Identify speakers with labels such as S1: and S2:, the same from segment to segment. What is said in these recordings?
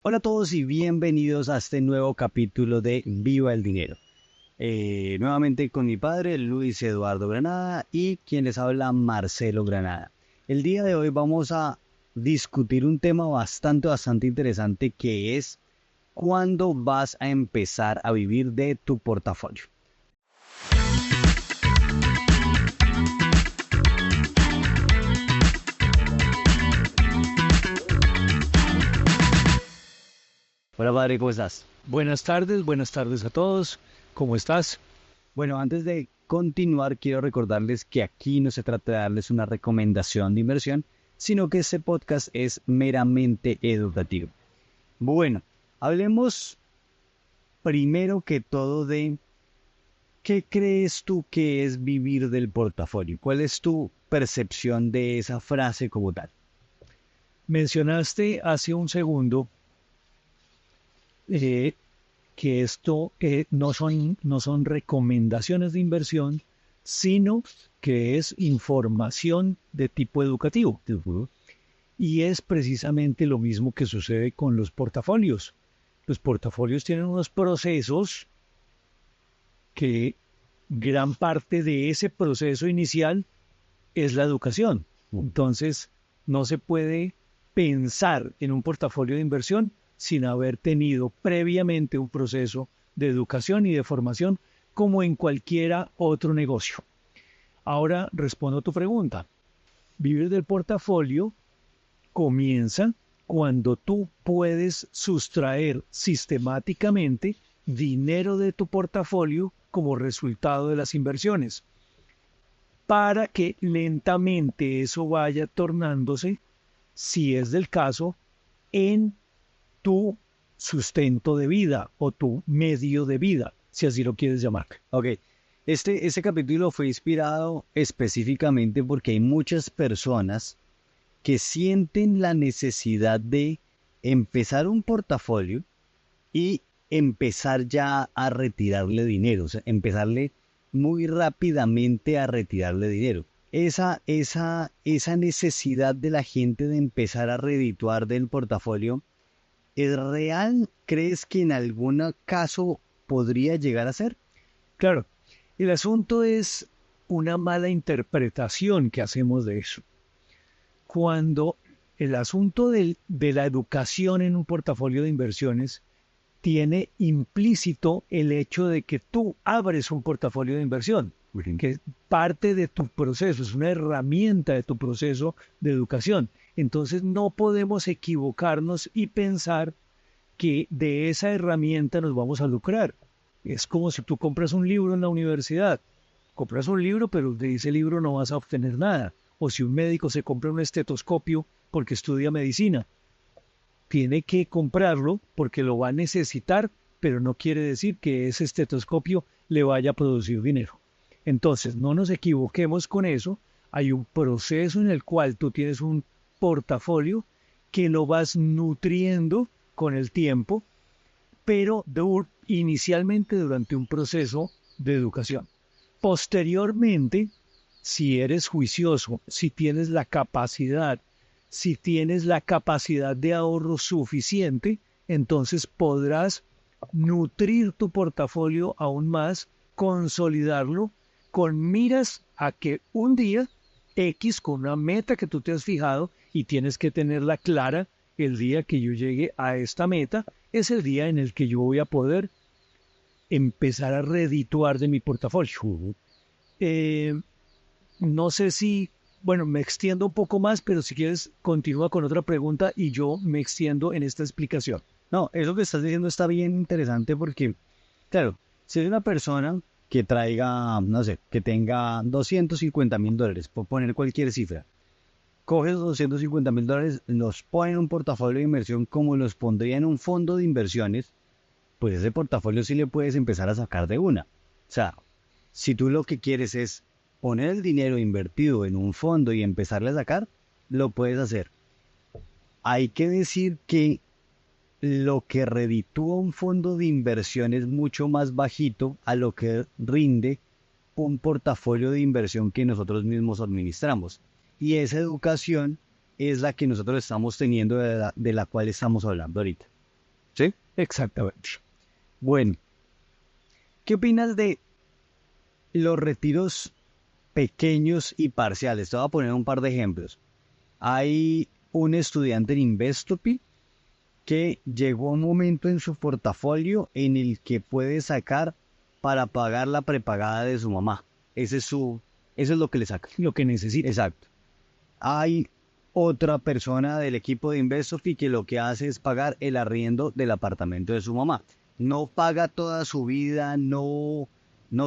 S1: Hola a todos y bienvenidos a este nuevo capítulo de Viva el Dinero. Nuevamente con mi padre Luis Eduardo Granada y quien les habla Marcelo Granada. El día de hoy vamos a discutir un tema bastante interesante que es cuándo vas a empezar a vivir de tu portafolio. Hola padre, ¿cómo estás?
S2: Buenas tardes a todos. ¿Cómo estás?
S1: Bueno, antes de continuar, quiero recordarles que aquí no se trata de darles una recomendación de inversión, sino que este podcast es meramente educativo. Bueno, hablemos primero que todo de qué crees tú que es vivir del portafolio. ¿Cuál es tu percepción de esa frase como tal?
S2: Mencionaste hace un segundo eh, que esto no son recomendaciones de inversión, sino que es información de tipo educativo.
S1: Ujú.
S2: Y es precisamente lo mismo que sucede con los portafolios. Los portafolios tienen unos procesos que gran parte de ese proceso inicial es la educación. Entonces, no se puede pensar en un portafolio de inversión sin haber tenido previamente un proceso de educación y de formación como en cualquiera otro negocio. Ahora respondo a tu pregunta. Vivir del portafolio comienza cuando tú puedes sustraer sistemáticamente dinero de tu portafolio como resultado de las inversiones, para que lentamente eso vaya tornándose, si es del caso, en tu sustento de vida o tu medio de vida, si así lo quieres llamar.
S1: Ok, este capítulo fue inspirado específicamente porque hay muchas personas que sienten la necesidad de empezar un portafolio y empezar ya a retirarle dinero, o sea, empezarle muy rápidamente a retirarle dinero. Esa necesidad de la gente de empezar a redituar del portafolio, ¿es real? ¿Crees que en algún caso podría llegar a ser?
S2: Claro, el asunto es una mala interpretación que hacemos de eso. Cuando el asunto de la educación en un portafolio de inversiones tiene implícito el hecho de que tú abres un portafolio de inversión,
S1: Ujú.
S2: que parte de tu proceso, es una herramienta de tu proceso de educación. Entonces no podemos equivocarnos y pensar que de esa herramienta nos vamos a lucrar. Es como si tú compras un libro en la universidad. Compras un libro, pero de ese libro no vas a obtener nada. O si un médico se compra un estetoscopio porque estudia medicina, tiene que comprarlo porque lo va a necesitar, pero no quiere decir que ese estetoscopio le vaya a producir dinero. Entonces, no nos equivoquemos con eso. Hay un proceso en el cual tú tienes un portafolio que lo vas nutriendo con el tiempo, pero inicialmente durante un proceso de educación. Posteriormente, si eres juicioso, si tienes la capacidad de ahorro suficiente, entonces podrás nutrir tu portafolio aún más, consolidarlo con miras a que un día X, con una meta que tú te has fijado y tienes que tenerla clara, el día que yo llegue a esta meta es el día en el que yo voy a poder empezar a redituar de mi portafolio. Eh, no sé si, bueno, me extiendo un poco más, pero si quieres, continúa con otra pregunta y yo me extiendo en esta explicación.
S1: No, eso que estás diciendo está bien interesante porque, claro, si es una persona que traiga, no sé, que tenga $250,000, por poner cualquier cifra, coge esos $250,000, los pone en un portafolio de inversión como los pondría en un fondo de inversiones, pues ese portafolio sí le puedes empezar a sacar de una. O sea, si tú lo que quieres es poner el dinero invertido en un fondo y empezarle a sacar, lo puedes hacer. Hay que decir que lo que reditúa un fondo de inversión es mucho más bajito a lo que rinde un portafolio de inversión que nosotros mismos administramos. Y esa educación es la que nosotros estamos teniendo, de la cual estamos hablando ahorita. ¿Sí?
S2: Exactamente.
S1: Bueno, ¿qué opinas de los retiros pequeños y parciales? Te voy a poner un par de ejemplos. Hay un estudiante en Investopi que llegó a un momento en su portafolio en el que puede sacar para pagar la prepagada de su mamá. Eso es lo que le saca.
S2: Lo que necesita.
S1: Exacto. Hay otra persona del equipo de Investofi que lo que hace es pagar el arriendo del apartamento de su mamá. No paga toda su vida, no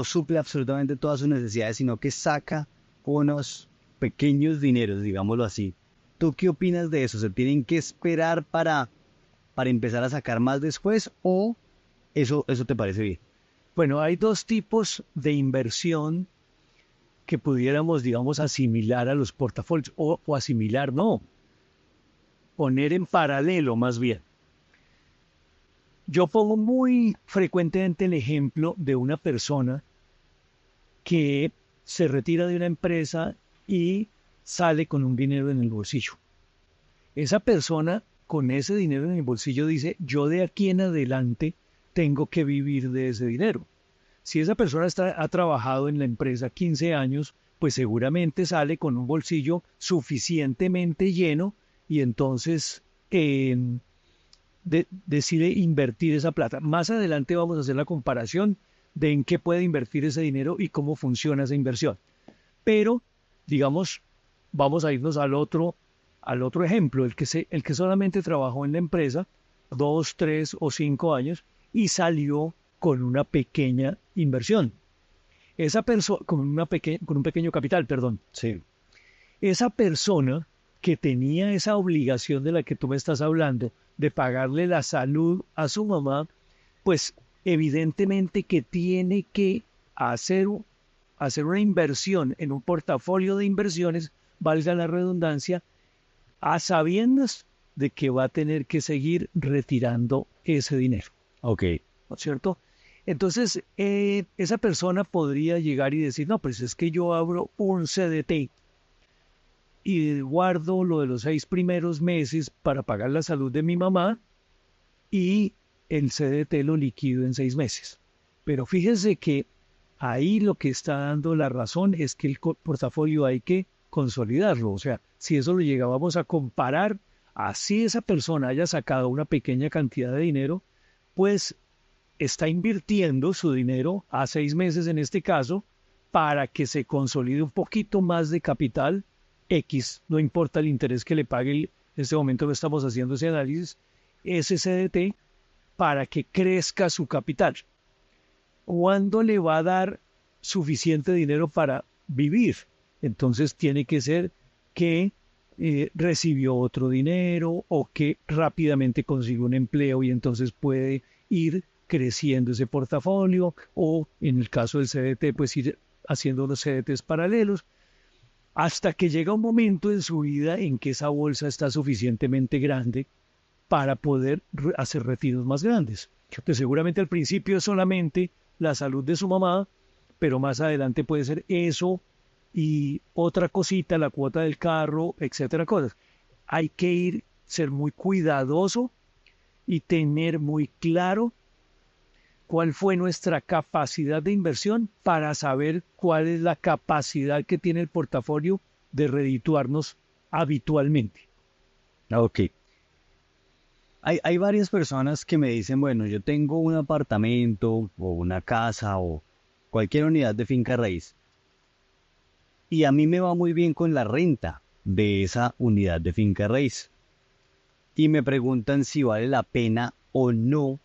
S1: suple absolutamente todas sus necesidades, sino que saca unos pequeños dineros, digámoslo así. ¿Tú qué opinas de eso? ¿Se tienen que esperar para empezar a sacar más después o eso te parece bien?
S2: Bueno, hay dos tipos de inversión que pudiéramos, digamos, asimilar a los portafolios, o asimilar, no, poner en paralelo más bien. Yo pongo muy frecuentemente el ejemplo de una persona que se retira de una empresa y sale con un dinero en el bolsillo. Esa persona con ese dinero en el bolsillo dice, yo de aquí en adelante tengo que vivir de ese dinero. Si esa persona ha trabajado en la empresa 15 años, pues seguramente sale con un bolsillo suficientemente lleno y entonces decide invertir esa plata. Más adelante vamos a hacer la comparación de en qué puede invertir ese dinero y cómo funciona esa inversión. Pero, digamos, vamos a irnos al otro ejemplo, el que solamente trabajó en la empresa 2, 3 o 5 años y salió con una pequeña inversión. Esa persona, con un pequeño capital, perdón.
S1: Sí.
S2: Esa persona que tenía esa obligación de la que tú me estás hablando, de pagarle la salud a su mamá, pues evidentemente que tiene que hacer una inversión en un portafolio de inversiones, valga la redundancia, a sabiendas de que va a tener que seguir retirando ese dinero.
S1: Ok.
S2: ¿No es cierto? Entonces, esa persona podría llegar y decir, no, pues es que yo abro un CDT y guardo lo de los 6 primeros meses para pagar la salud de mi mamá y el CDT lo liquido en 6 meses. Pero fíjese que ahí lo que está dando la razón es que el portafolio hay que consolidarlo. O sea, si eso lo llegábamos a comparar, así esa persona haya sacado una pequeña cantidad de dinero, pues está invirtiendo su dinero a 6 meses en este caso para que se consolide un poquito más de capital X, no importa el interés que le pague, en este momento que estamos haciendo ese análisis, ese CDT para que crezca su capital. ¿Cuándo le va a dar suficiente dinero para vivir? Entonces tiene que ser que recibió otro dinero o que rápidamente consiguió un empleo y entonces puede ir creciendo ese portafolio o en el caso del CDT pues ir haciendo unos CDTs paralelos hasta que llega un momento en su vida en que esa bolsa está suficientemente grande para poder hacer retiros más grandes. Entonces, seguramente al principio es solamente la salud de su mamá, pero más adelante puede ser eso y otra cosita, la cuota del carro, etcétera, cosas. Hay que ser muy cuidadoso y tener muy claro cuál fue nuestra capacidad de inversión para saber cuál es la capacidad que tiene el portafolio de redituarnos habitualmente.
S1: Ok. Hay varias personas que me dicen, bueno, yo tengo un apartamento o una casa o cualquier unidad de finca raíz y a mí me va muy bien con la renta de esa unidad de finca raíz. Y me preguntan si vale la pena o no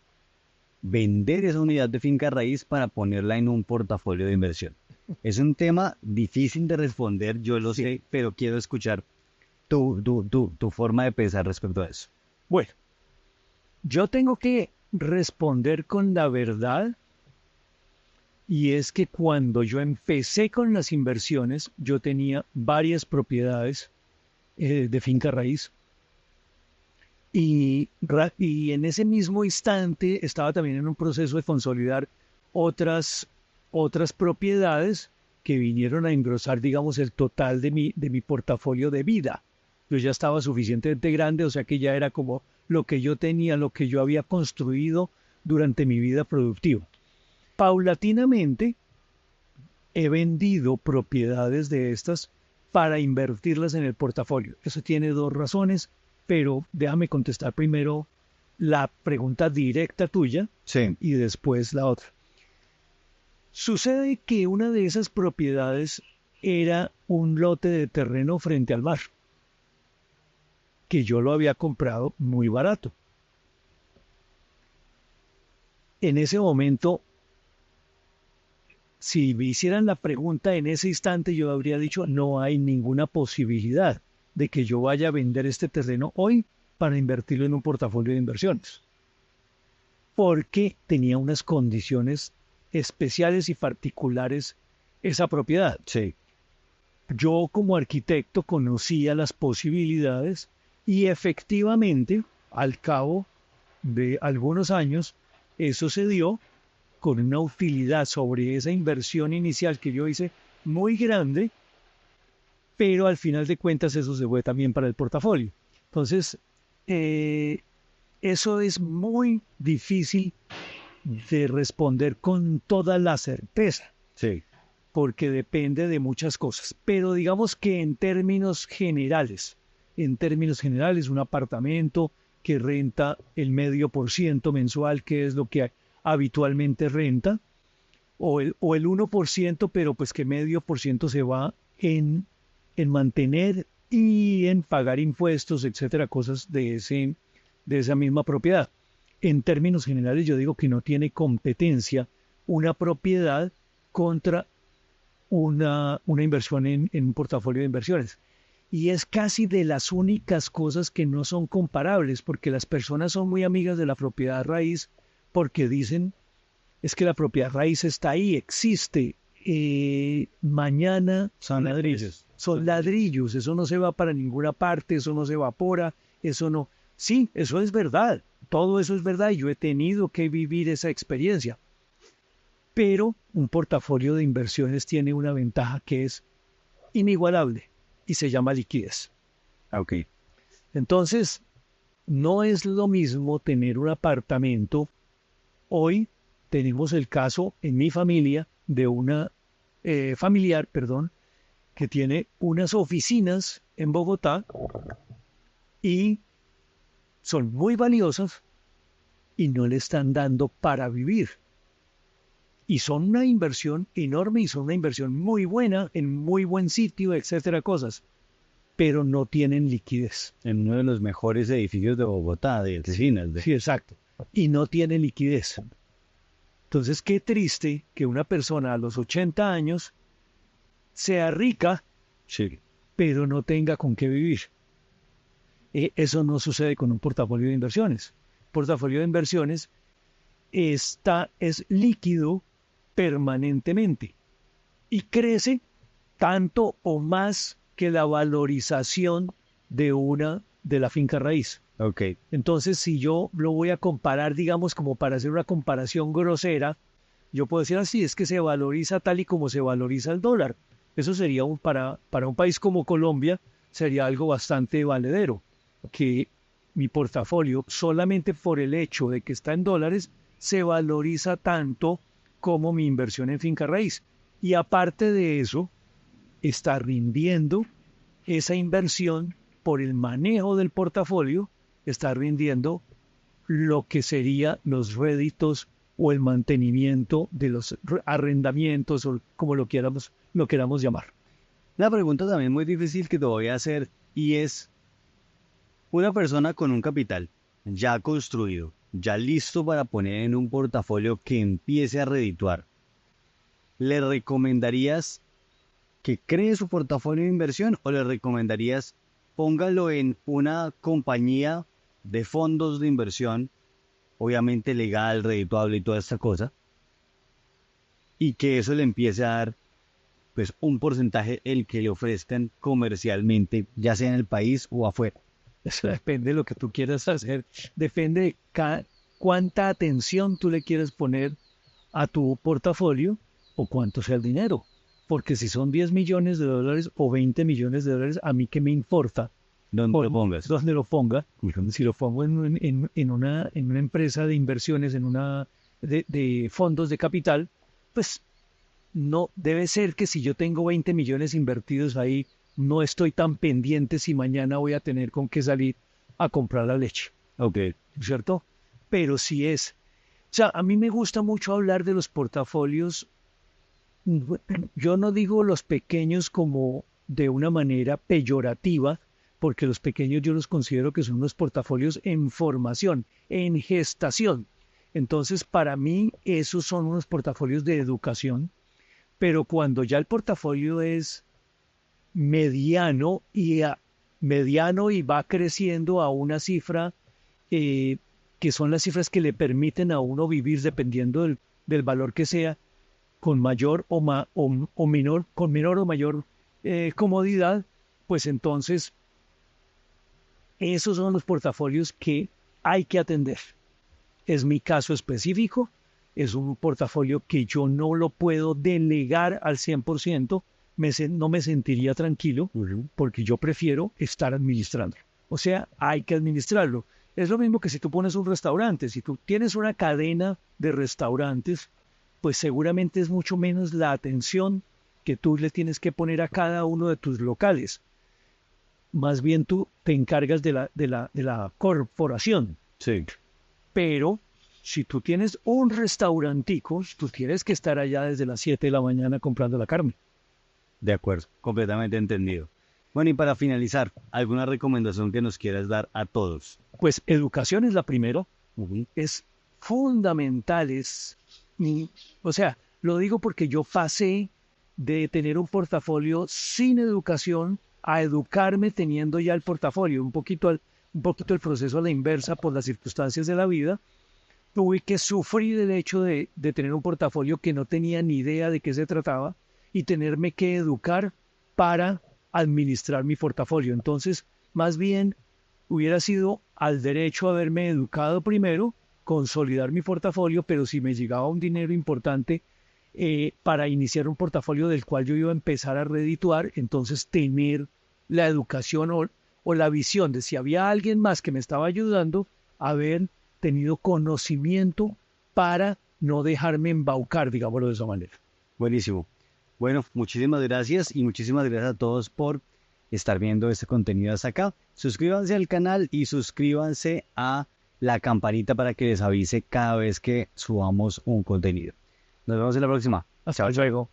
S1: vender esa unidad de finca raíz para ponerla en un portafolio de inversión. Es un tema difícil de responder, yo lo sé, pero quiero escuchar tu forma de pensar respecto a eso.
S2: Bueno, yo tengo que responder con la verdad y es que cuando yo empecé con las inversiones, yo tenía varias propiedades de finca raíz y en ese mismo instante estaba también en un proceso de consolidar otras propiedades que vinieron a engrosar, digamos, el total de mi portafolio de vida. Yo ya estaba suficientemente grande, o sea que ya era como lo que yo tenía, lo que yo había construido durante mi vida productiva. Paulatinamente he vendido propiedades de estas para invertirlas en el portafolio. Eso tiene dos razones, pero déjame contestar primero la pregunta directa tuya y después la otra. Sucede que una de esas propiedades era un lote de terreno frente al mar, que yo lo había comprado muy barato. En ese momento, si me hicieran la pregunta en ese instante, yo habría dicho, no hay ninguna posibilidad de que yo vaya a vender este terreno hoy para invertirlo en un portafolio de inversiones, porque tenía unas condiciones especiales y particulares esa propiedad.
S1: Sí.
S2: Yo como arquitecto conocía las posibilidades y efectivamente, al cabo de algunos años, eso se dio con una utilidad sobre esa inversión inicial que yo hice muy grande, pero al final de cuentas eso se fue también para el portafolio. Entonces, eso es muy difícil de responder con toda la certeza.
S1: Sí.
S2: Porque depende de muchas cosas. Pero digamos que en términos generales, un apartamento que renta el 0,5% mensual, que es lo que habitualmente renta, o el 1%, pero pues que 0,5% se va en mantener y en pagar impuestos, etcétera, cosas de esa misma propiedad. En términos generales, yo digo que no tiene competencia una propiedad contra una inversión en un portafolio de inversiones. Y es casi de las únicas cosas que no son comparables, porque las personas son muy amigas de la propiedad raíz, porque dicen, es que la propiedad raíz está ahí, existe, mañana
S1: Son ladrillos.
S2: Son ladrillos, eso no se va para ninguna parte, eso no se evapora, eso no... Sí, eso es verdad, todo eso es verdad y yo he tenido que vivir esa experiencia. Pero un portafolio de inversiones tiene una ventaja que es inigualable y se llama liquidez.
S1: Ok.
S2: Entonces, no es lo mismo tener un apartamento. Hoy tenemos el caso en mi familia de una familiar, que tiene unas oficinas en Bogotá y son muy valiosas y no le están dando para vivir. Y son una inversión enorme y son una inversión muy buena, en muy buen sitio, etcétera, cosas. Pero no tienen liquidez.
S1: En uno de los mejores edificios de Bogotá, de oficinas.
S2: Sí, exacto. Y no tienen liquidez. Entonces, qué triste que una persona a los 80 años sea rica,
S1: Sí.
S2: pero no tenga con qué vivir. Eso no sucede con un portafolio de inversiones. Portafolio de inversiones es líquido permanentemente y crece tanto o más que la valorización de la finca raíz.
S1: Ok.
S2: Entonces, si yo lo voy a comparar, digamos, como para hacer una comparación grosera, yo puedo decir así, es que se valoriza tal y como se valoriza el dólar. Eso sería para un país como Colombia, sería algo bastante valedero, que mi portafolio, solamente por el hecho de que está en dólares, se valoriza tanto como mi inversión en finca raíz. Y aparte de eso, está rindiendo esa inversión por el manejo del portafolio, está rindiendo lo que serían los réditos o el mantenimiento de los arrendamientos o como lo queramos llamar.
S1: Una pregunta también muy difícil que te voy a hacer y es, una persona con un capital ya construido, ya listo para poner en un portafolio que empiece a redituar, ¿le recomendarías que cree su portafolio de inversión o le recomendarías póngalo en una compañía de fondos de inversión, obviamente legal, redituable y toda esta cosa, y que eso le empiece a dar pues un porcentaje el que le ofrezcan comercialmente, ya sea en el país o afuera?
S2: Eso depende de lo que tú quieras hacer, depende de cuánta atención tú le quieres poner a tu portafolio o cuánto sea el dinero. Porque si son 10 millones de dólares o 20 millones de dólares, a mí qué me importa
S1: Donde lo pongas.
S2: Donde lo ponga. Si lo pongo en una empresa de inversiones, de fondos de capital, pues no debe ser que si yo tengo 20 millones invertidos ahí, no estoy tan pendiente si mañana voy a tener con qué salir a comprar la leche.
S1: Ok.
S2: ¿Cierto? Pero si es... O sea, a mí me gusta mucho hablar de los portafolios. Yo no digo los pequeños como de una manera peyorativa, porque los pequeños yo los considero que son unos portafolios en formación, en gestación. Entonces, para mí, esos son unos portafolios de educación, pero cuando ya el portafolio es mediano y va creciendo a una cifra que son las cifras que le permiten a uno vivir dependiendo del valor que sea, con mayor o menor, con menor o mayor comodidad, pues entonces esos son los portafolios que hay que atender. Es mi caso específico, es un portafolio que yo no lo puedo delegar al 100%, no me sentiría tranquilo porque yo prefiero estar administrando. O sea, hay que administrarlo. Es lo mismo que si tú pones un restaurante, si tú tienes una cadena de restaurantes, pues seguramente es mucho menos la atención que tú le tienes que poner a cada uno de tus locales. Más bien tú te encargas de la corporación.
S1: Sí.
S2: Pero si tú tienes un restaurantico, tú tienes que estar allá desde las 7 de la mañana comprando la carne.
S1: De acuerdo, completamente entendido. Bueno, y para finalizar, ¿alguna recomendación que nos quieras dar a todos?
S2: Pues educación es la primera.
S1: Uh-huh.
S2: Es fundamental, o sea, lo digo porque yo pasé de tener un portafolio sin educación a educarme teniendo ya el portafolio, un poquito el proceso a la inversa por las circunstancias de la vida. Tuve que sufrir el hecho de tener un portafolio que no tenía ni idea de qué se trataba y tenerme que educar para administrar mi portafolio. Entonces, más bien, hubiera sido al derecho haberme educado primero, consolidar mi portafolio, pero si me llegaba un dinero importante para iniciar un portafolio del cual yo iba a empezar a redituar, entonces tener la educación o la visión de si había alguien más que me estaba ayudando, haber tenido conocimiento para no dejarme embaucar, digámoslo de esa manera.
S1: Buenísimo. Bueno, muchísimas gracias y muchísimas gracias a todos por estar viendo este contenido hasta acá. Suscríbanse al canal y suscríbanse a la campanita para que les avise cada vez que subamos un contenido. Nos vemos en la próxima.
S2: Hasta luego.